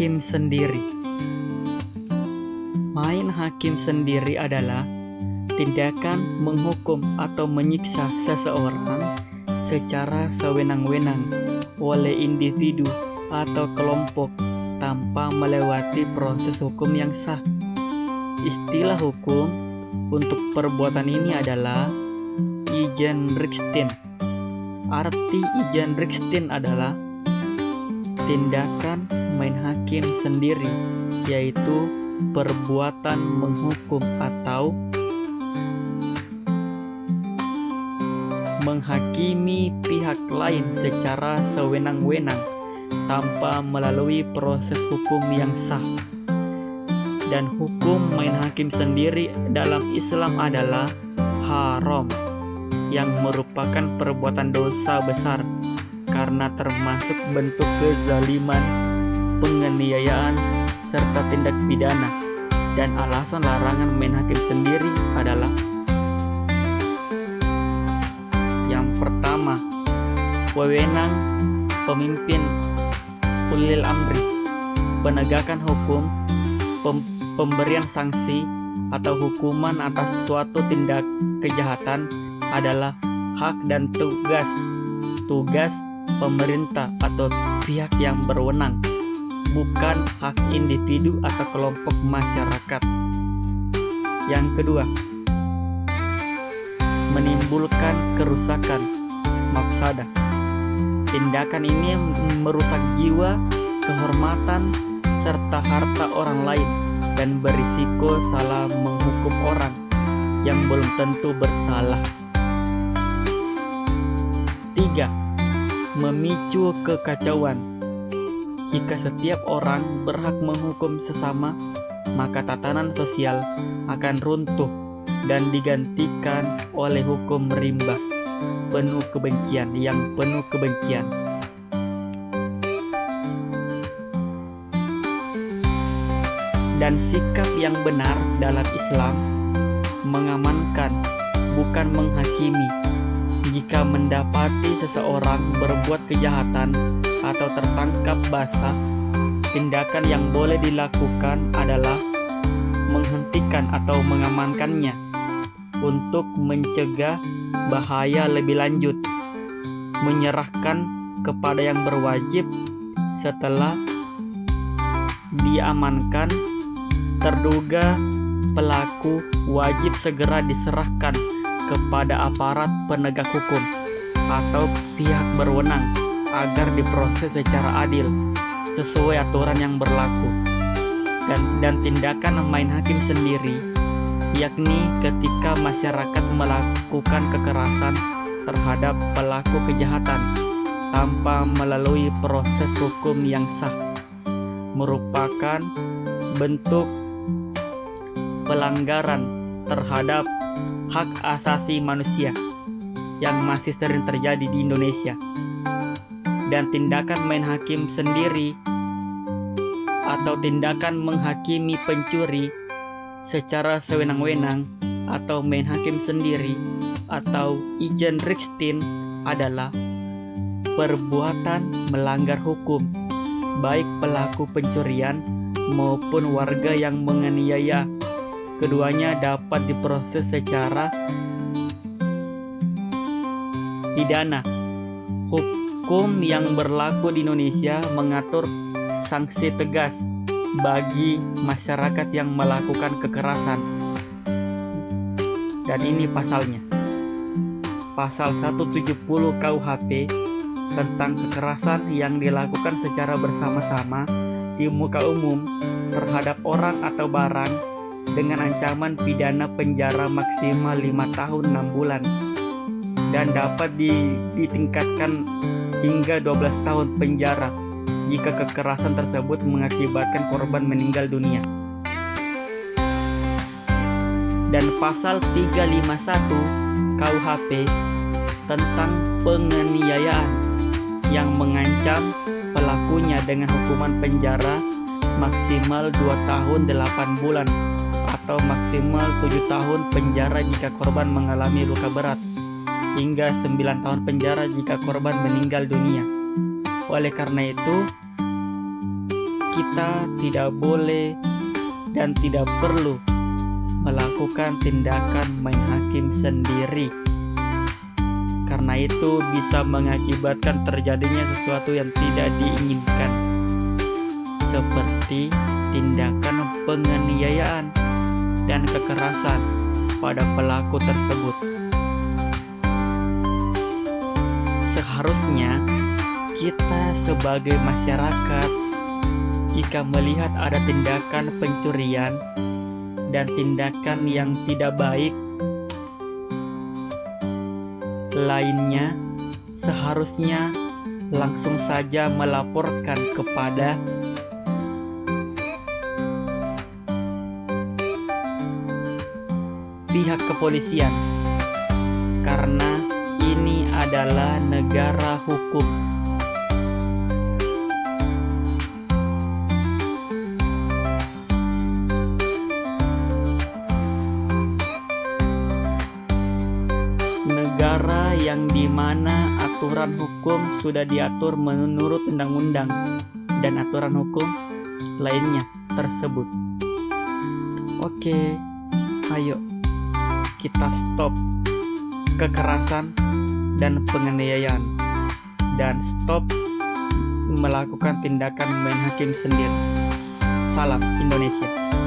hakim sendiri. Main hakim sendiri adalah tindakan menghukum atau menyiksa seseorang secara sewenang-wenang oleh individu atau kelompok tanpa melewati proses hukum yang sah. Istilah hukum untuk perbuatan ini adalah Igenrichsten. Arti Igenrichsten adalah tindakan main hakim sendiri, yaitu perbuatan menghukum atau menghakimi pihak lain secara sewenang-wenang tanpa melalui proses hukum yang sah. Dan hukum main hakim sendiri dalam Islam adalah haram, yang merupakan perbuatan dosa besar karena termasuk bentuk kezaliman, penganiayaan, serta tindak pidana. Dan alasan larangan main hakim sendiri adalah: yang pertama, wewenang pemimpin ulil amri, penegakan hukum, pemberian sanksi atau hukuman atas suatu tindak kejahatan adalah hak dan tugas pemerintah atau pihak yang berwenang, bukan hak individu atau kelompok masyarakat. Yang kedua, menimbulkan kerusakan, mafsadah. Tindakan ini merusak jiwa, kehormatan, serta harta orang lain dan berisiko salah menghukum orang yang belum tentu bersalah. 3. Memicu kekacauan. Jika setiap orang berhak menghukum sesama, maka tatanan sosial akan runtuh dan digantikan oleh hukum rimba, penuh kebencian. Dan sikap yang benar dalam Islam mengamankan, bukan menghakimi. Jika mendapati seseorang berbuat kejahatan atau tertangkap basah, tindakan yang boleh dilakukan adalah menghentikan atau mengamankannya untuk mencegah bahaya lebih lanjut, menyerahkan kepada yang berwajib. Setelah diamankan, terduga pelaku wajib segera diserahkan kepada aparat penegak hukum atau pihak berwenang agar diproses secara adil sesuai aturan yang berlaku. Dan tindakan main hakim sendiri, yakni ketika masyarakat melakukan kekerasan terhadap pelaku kejahatan tanpa melalui proses hukum yang sah, merupakan bentuk pelanggaran terhadap hak asasi manusia yang masih sering terjadi di Indonesia. Dan tindakan main hakim sendiri atau tindakan menghakimi pencuri secara sewenang-wenang atau main hakim sendiri atau Igenrichsten adalah perbuatan melanggar hukum, baik pelaku pencurian maupun warga yang menganiaya. Keduanya dapat diproses secara pidana. Hukum yang berlaku di Indonesia mengatur sanksi tegas bagi masyarakat yang melakukan kekerasan. Dan ini pasalnya. Pasal 170 KUHP tentang kekerasan yang dilakukan secara bersama-sama di muka umum terhadap orang atau barang dengan ancaman pidana penjara maksimal 5 tahun 6 bulan dan dapat ditingkatkan hingga 12 tahun penjara jika kekerasan tersebut mengakibatkan korban meninggal dunia. Dan pasal 351 KUHP tentang penganiayaan yang mengancam pelakunya dengan hukuman penjara maksimal 2 tahun 8 bulan atau maksimal 7 tahun penjara jika korban mengalami luka berat, hingga 9 tahun penjara jika korban meninggal dunia. Oleh karena itu, kita tidak boleh dan tidak perlu melakukan tindakan main hakim sendiri, karena itu bisa mengakibatkan terjadinya sesuatu yang tidak diinginkan, seperti tindakan penganiayaan dan kekerasan pada pelaku tersebut. Seharusnya kita sebagai masyarakat, jika melihat ada tindakan pencurian dan tindakan yang tidak baik lainnya, seharusnya langsung saja melaporkan kepada pihak kepolisian, karena ini adalah negara hukum. Negara yang dimana aturan hukum sudah diatur menurut undang-undang dan aturan hukum lainnya tersebut. Oke, ayo kita stop kekerasan dan penganiayaan, dan stop melakukan tindakan main hakim sendiri. Salam Indonesia.